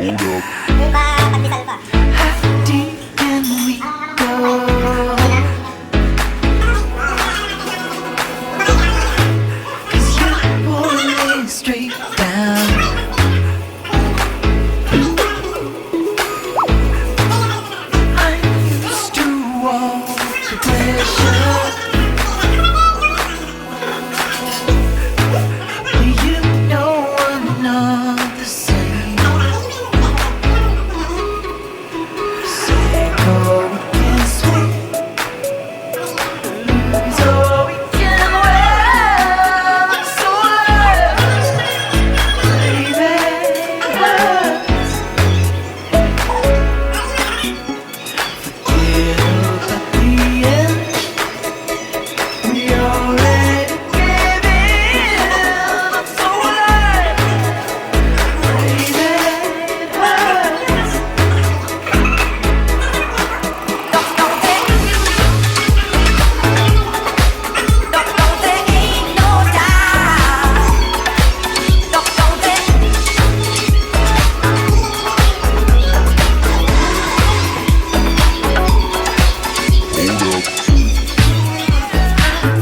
How deep can we go? 'Cause you're pulling straight down. I'm used to all the pressure. You know I'm not the same. Say go, we can swim. Lose or we can win. So baby, it hurts. Forget about the end. We already gave in. So baby, it hurts.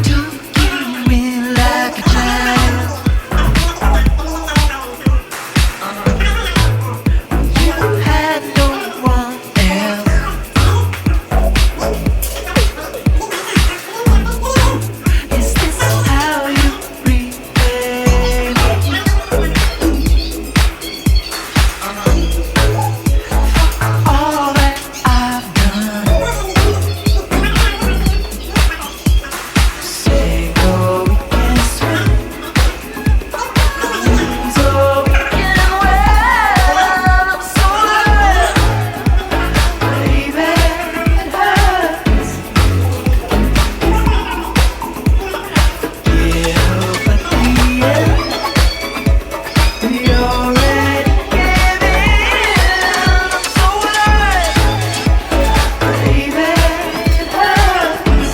Took you in like a child. You had no one else. Is this how you repay me? All that I've done. Say go, we can swim. Lose or we can win. I'm so baby, it hurts. Yeah, but the end, we already gave in. So baby, it hurts.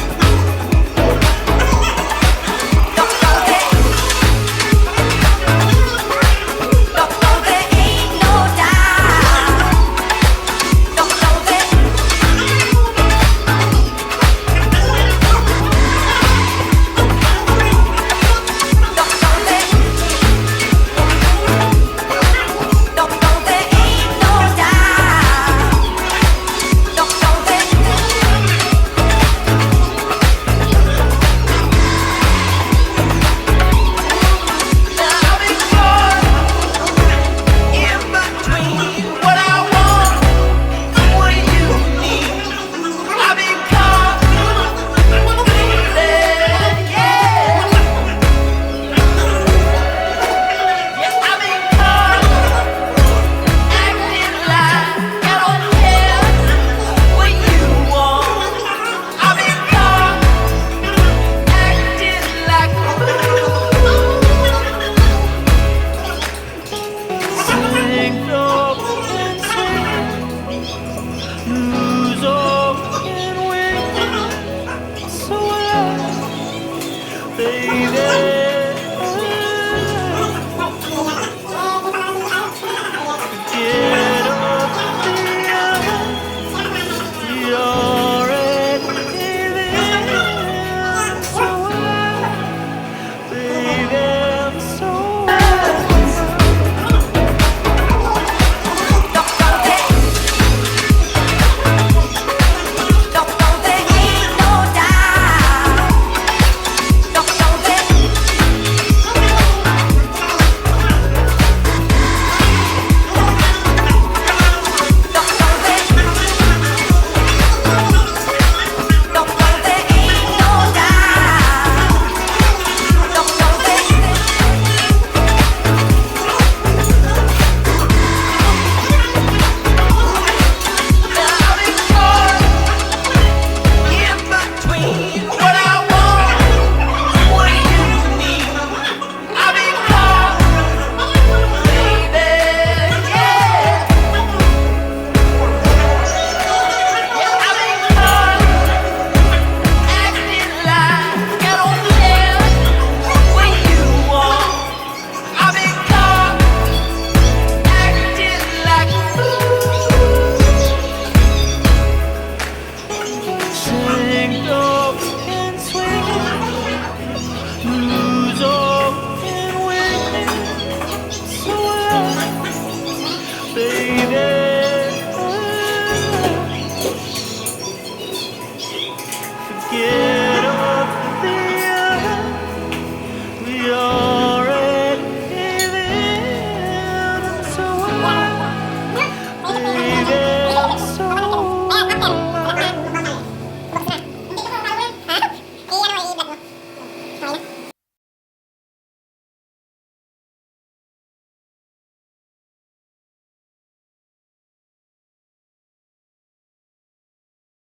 Baby